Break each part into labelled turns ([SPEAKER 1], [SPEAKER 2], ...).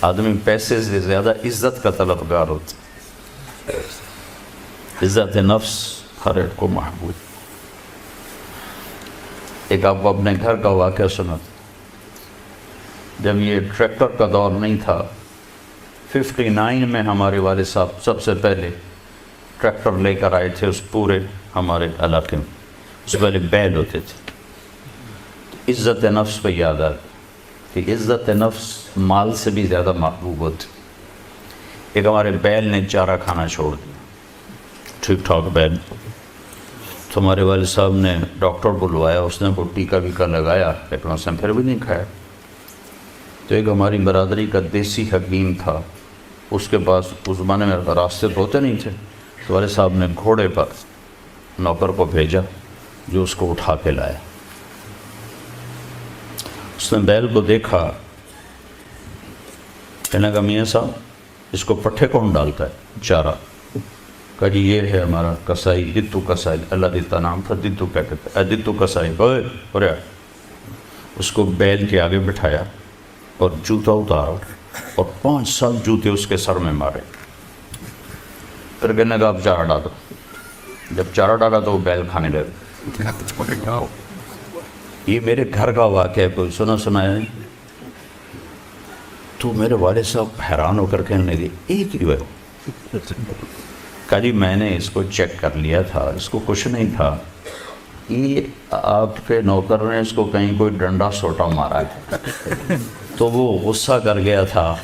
[SPEAKER 1] آدمی پیسے سے زیادہ عزت کا طلبگار ہوتا ہے. عزت نفس ہر ایک کو محبوب. ایک آپ کو اپنے گھر کا واقعہ سنا. جب یہ ٹریکٹر کا دور نہیں تھا، 59 میں ہمارے والد صاحب سب سے پہلے ٹریکٹر لے کر آئے تھے اس پورے ہمارے علاقے میں. اس سے پہلے بیل ہوتے تھے. عزت نفس پہ یاد آتا کہ عزت نفس مال سے بھی زیادہ محبوب ہوتی. ایک ہمارے بیل نے چارہ کھانا چھوڑ دیا، ٹھیک ٹھاک بیل. تو ہمارے والد صاحب نے ڈاکٹر بلوایا، اس نے وہ ٹیکا ویکا لگایا، لیکن اس نے پھر بھی نہیں کھایا. تو ایک ہماری برادری کا دیسی حکیم تھا، اس کے پاس اس زمانے میں راستے تو ہوتے نہیں تھے. تو والد صاحب نے گھوڑے پر نوکر کو بھیجا جو اس کو اٹھا کے لایا. اس نے بیل کو دیکھا، کہنے لگا میاں صاحب اس کو پٹھے کون ڈالتا ہے چارہ؟ کہا جی یہ ہے ہمارا کسائی، دتو کسائی. اللہ دیتا نام تھا، دتو کیا کہتے ہیں، دتو کسائی. اس کو بیل کے آگے بٹھایا اور جوتا اتارا اور 5 سال جوتے اس کے سر میں مارے. پھر کہنے لگا اب چارہ ڈالو. جب چارہ ڈالا تو وہ بیل کھانے لگا. یہ میرے گھر کا واقعہ ہے، کوئی سنا ہے. تو میرے والد صاحب حیران ہو کر کہنے لگے ایک ہی ہے. کہا جی میں نے اس کو چیک کر لیا تھا، اس کو کچھ نہیں تھا. یہ آپ کے نوکر نے اس کو کہیں کوئی ڈنڈا سوٹا مارا ہے، تو وہ غصہ کر گیا تھا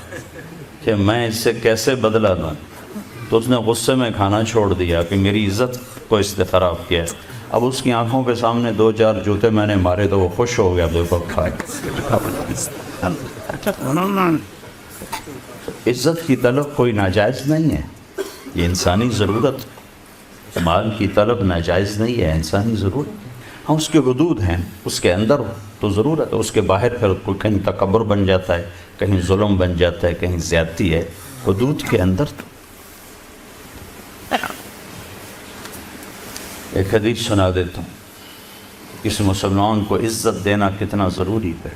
[SPEAKER 1] کہ میں اس سے کیسے بدلہ دوں. تو اس نے غصے میں کھانا چھوڑ دیا کہ میری عزت کو اس نے خراب کیا. اب اس کی آنکھوں کے سامنے 2-4 جوتے میں نے مارے تو وہ خوش ہو گیا. دیکھو عزت کی طلب کوئی ناجائز نہیں ہے، یہ انسانی ضرورت. مال کی طلب ناجائز نہیں ہے، انسانی ضرورت. ہاں اس کے حدود ہیں، اس کے اندر تو ضرورت ہے، اس کے باہر پھر کوئی کہیں تکبر بن جاتا ہے، کہیں ظلم بن جاتا ہے، کہیں زیادتی ہے. حدود کے اندر تو. ایک حدیث سنا دیتا ہوں، اس مسلمان کو عزت دینا کتنا ضروری ہے.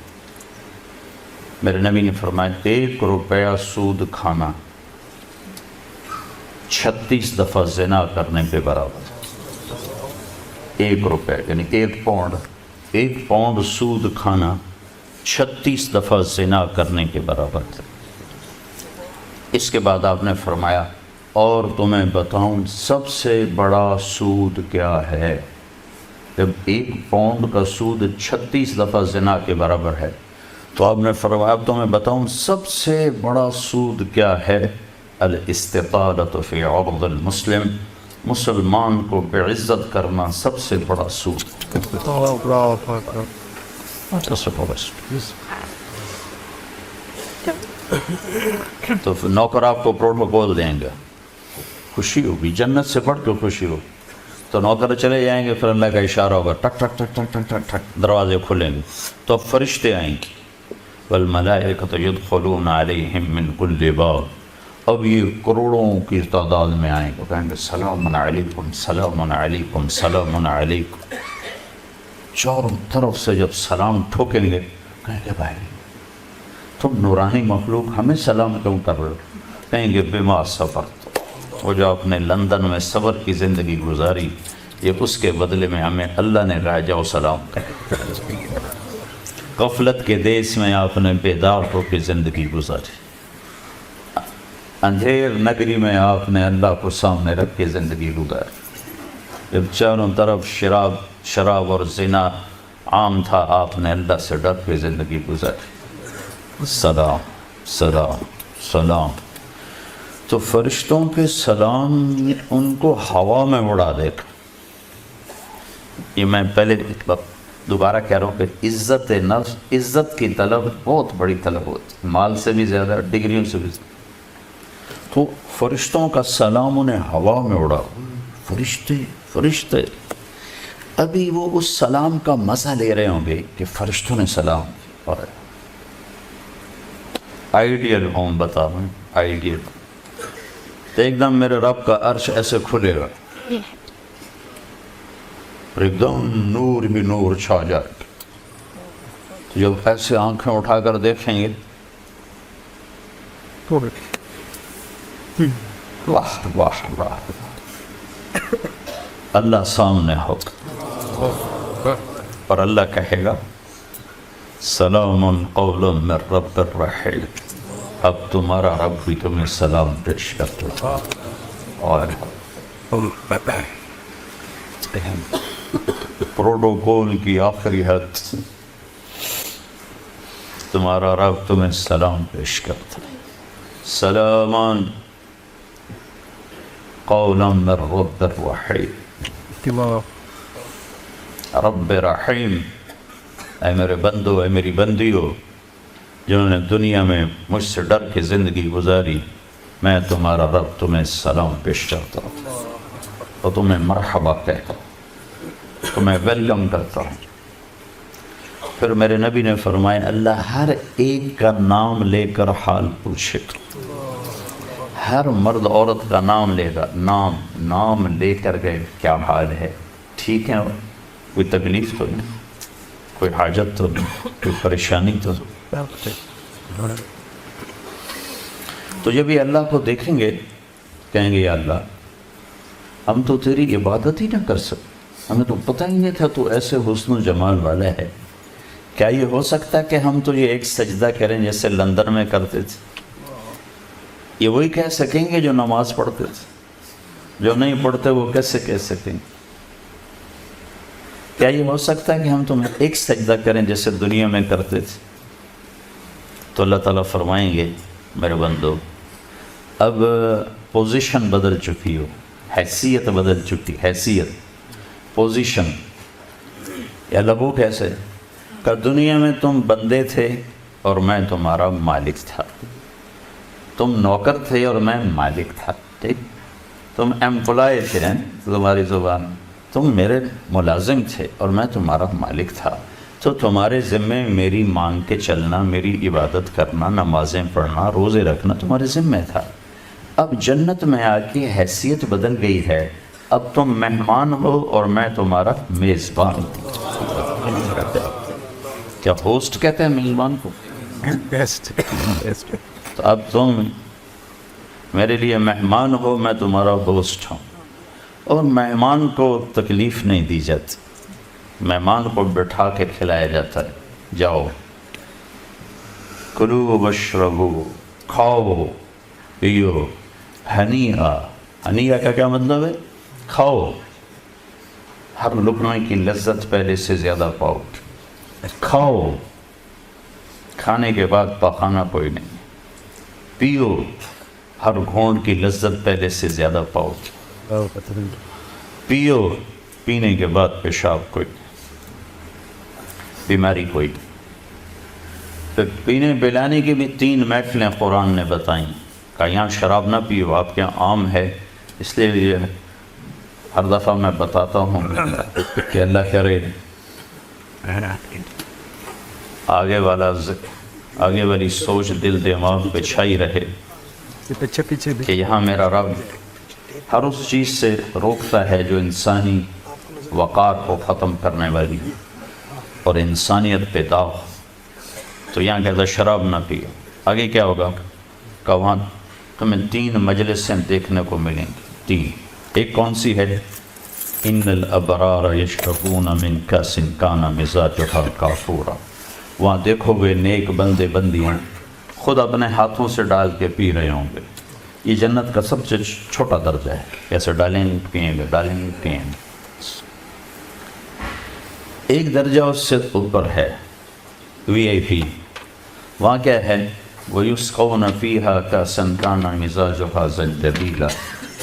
[SPEAKER 1] میرے نبی نے فرمایا 1 روپیہ سود کھانا 36 دفعہ زنا کرنے کے برابر. 1 روپیہ یعنی 1 پاؤنڈ سود کھانا 36 دفعہ زنا کرنے کے برابر. اس کے بعد آپ نے فرمایا اور تمہیں بتاؤں سب سے بڑا سود کیا ہے؟ جب 1 پاؤنڈ کا سود 36 دفعہ زنا کے برابر ہے تو آپ نے فرمایا اب تمہیں بتاؤں سب سے بڑا سود کیا ہے؟ الاستطالۃ فی عرض المسلم، مسلمان کو بعزت کرنا سب سے بڑا سود. تو نوکر آپ کو پروٹوکول دیں گے، خوشی ہوگی، جنت سے بڑھ کے خوشی ہوگی. تو نوکر چلے جائیں گے، پھر اللہ کا اشارہ ہوگا، ٹک ٹک ٹک ٹک ٹک ٹک ٹک دروازے کھلیں گے تو اب فرشتے آئیں گے. والملائکۃ یدخلون علیہم من کل باب. اب یہ کروڑوں کی تعداد میں آئیں گے، کہیں گے سلام علیکم سلام علیکم سلام علیکم. چاروں طرف سے جب سلام ٹھوکیں گے کہیں گے بھائی تم نورانی مخلوق ہمیں سلام کیوں کر رہے ہو؟ کہیں گے بما صبرت، وہ جو آپ نے لندن میں صبر کی زندگی گزاری، یہ اس کے بدلے میں ہمیں اللہ نے کہا جاؤ سلام کریں. غفلت کے دیس میں آپ نے بیدار ہو کے زندگی گزاری، اندھیر نگری میں آپ نے اللہ کو سامنے رکھ کے زندگی گزاری. جب چاروں طرف شراب اور زنا عام تھا آپ نے اللہ سے ڈر کے زندگی گزاری. سلام سلام سلام. تو فرشتوں کے سلام ان کو ہوا میں اڑا دے. یہ میں پہلے دوبارہ کہہ رہا ہوں کہ عزت نفس، عزت کی طلب بہت بڑی طلب ہوتی، مال سے بھی زیادہ، ڈگریوں سے بھی زیادہ. تو فرشتوں کا سلام انہیں ہوا میں اڑا. فرشتے ابھی وہ اس سلام کا مزہ لے رہے ہوں گے کہ فرشتوں نے سلام. اور آئیڈیل ہوم بتا رہا ہوں، آئیڈیل. تو ایک دم میرے رب کا عرش ایسے کھلے گا، ایک دم نور بھی نور چھا جائے گا. جب ایسے آنکھیں اٹھا کر دیکھیں گے واہ واہ واہ، اللہ سامنے ہوگا اور اللہ کہے گا سلام قول من رب الرحیم، اب تمہارا رب بھی تمہیں سلام پیش کرتا اور پروٹوکول کی آخری حد، تمہارا رب تمہیں سلام پیش کرتا ہے، سلامان قولا من رب الرحیم، رب رحیم، اے میرے بندو، اے میری بندیو جنہوں نے دنیا میں مجھ سے ڈر کے زندگی گزاری، میں تمہارا رب تمہیں سلام پیش کرتا ہوں اور تمہیں مرحبا کہتا ہوں، تمہیں ویلکم کرتا ہوں۔ پھر میرے نبی نے فرمایا اللہ ہر ایک کا نام لے کر حال پوچھے گا، ہر مرد عورت کا نام لے گا، نام لے کر گئے کیا حال ہے، ٹھیک ہے، کوئی تکلیف تو نہیں، کوئی حاجت تو نہیں، کوئی پریشانی تو نہیں۔ تو جب یہ اللہ کو دیکھیں گے کہیں گے یا اللہ ہم تو تیری عبادت ہی نہ کر سکتے، ہمیں تو پتہ ہی نہیں تھا تو ایسے حسن و جمال والا ہے، کیا یہ ہو سکتا ہے کہ ہم تو یہ ایک سجدہ کریں جیسے لندن میں کرتے تھے؟ یہ وہی کہہ سکیں گے جو نماز پڑھتے تھے، جو نہیں پڑھتے وہ کیسے کہہ سکیں گے؟ کیا یہ ہو سکتا ہے کہ ہم تمہیں ایک سجدہ کریں جیسے دنیا میں کرتے تھے؟ تو اللہ تعالیٰ فرمائیں گے میرے بندو اب پوزیشن بدل چکی ہو، حیثیت بدل چکی، حیثیت، پوزیشن، یا لگو کیسے کہ دنیا میں تم بندے تھے اور میں تمہارا مالک تھا، تم نوکر تھے اور میں مالک تھا، ٹھیک، تم ایمپلائی تھے، تمہاری زبان، تم میرے ملازم تھے اور میں تمہارا مالک تھا، تو تمہارے ذمے میری مانگ کے چلنا، میری عبادت کرنا، نمازیں پڑھنا، روزے رکھنا تمہارے ذمے تھا۔ اب جنت میں آ کے حیثیت بدل گئی ہے، اب تم مہمان ہو اور میں تمہارا میزبان ہوں۔ کیا ہوسٹ کہتے ہیں میزبان کو؟ تو اب تم میرے لیے مہمان ہو، میں تمہارا ہوسٹ ہوں، اور مہمان کو تکلیف نہیں دی جاتی، مہمان کو بٹھا کے کھلایا جاتا ہے، جاؤ کلو واشربو، کھاؤ پیو، ہنیئا، ہنیئا کا کیا مطلب ہے؟ کھاؤ، ہر لقمے کی لذت پہلے سے زیادہ پاؤ، کھاؤ، کھانے کے بعد پخانا کوئی نہیں، پیو، ہر گھونٹ کی لذت پہلے سے زیادہ پاؤ، پیو، پینے کے بعد پیشاب کوئی نہیں، بیماری کوئی نہیں۔ پھر پینے پلانے کی بھی 3 محفلیں قرآن نے بتائیں، کہ یہاں شراب نہ پیو، آپ کے یہاں عام ہے، اس لیے ہر دفعہ میں بتاتا ہوں کہ اللہ کرے آگے والی سوچ دل دماغ پہ چھائی رہے کہ یہاں میرا رب ہر اس چیز سے روکتا ہے جو انسانی وقار کو ختم کرنے والی اور انسانیت پہ داغ، تو یہاں کہتا شراب نہ پیو۔ آگے کیا ہوگا کہ وہاں تمہیں 3 مجلسیں دیکھنے کو ملیں گی، 3، ایک کون سی ہے؟ ان الابرار یشربون من کاس کان مزاجها کافورا، وہاں دیکھو گے نیک بندے بندیاں خود اپنے ہاتھوں سے ڈال کے پی رہے ہوں گے۔ یہ جنت کا سب سے چھوٹا درجہ ہے، کیسے ڈالیں گے پئیں گے، ڈالیں گے پئیں گے۔ ایک درجہ اس سے اوپر ہے VIP، وہاں کیا ہے؟ وَيُسْقَوْنَ فِيهَا كَأْسًا كَانَ مِزَاجُهَا زَنْجَبِيلًا،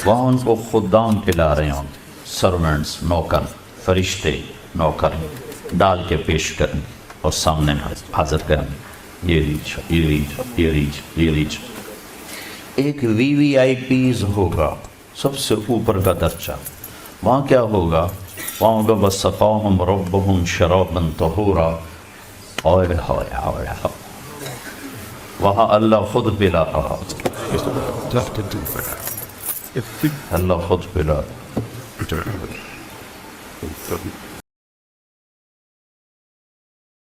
[SPEAKER 1] وہاں ان کو خدام پلا رہے ہوں، سرونٹس، نوکر، فرشتے نوکر ڈال کے پیش کریں اور سامنے حاضر کریں، یہ ریچ، یہ ریچ، یہ ریچ، یہ ریچ۔ ایک VVIPs ہوگا، سب سے اوپر کا درجہ، وہاں کیا ہوگا؟ وہاں ہوگا وَسَقَاهُمْ رَبُّهُمْ شَرَابًا طَهُورًا، اوئے ہوئے ہوئے ہوئے، وہاں اللہ خود پلا رہا، اللہ خود پلا رہا۔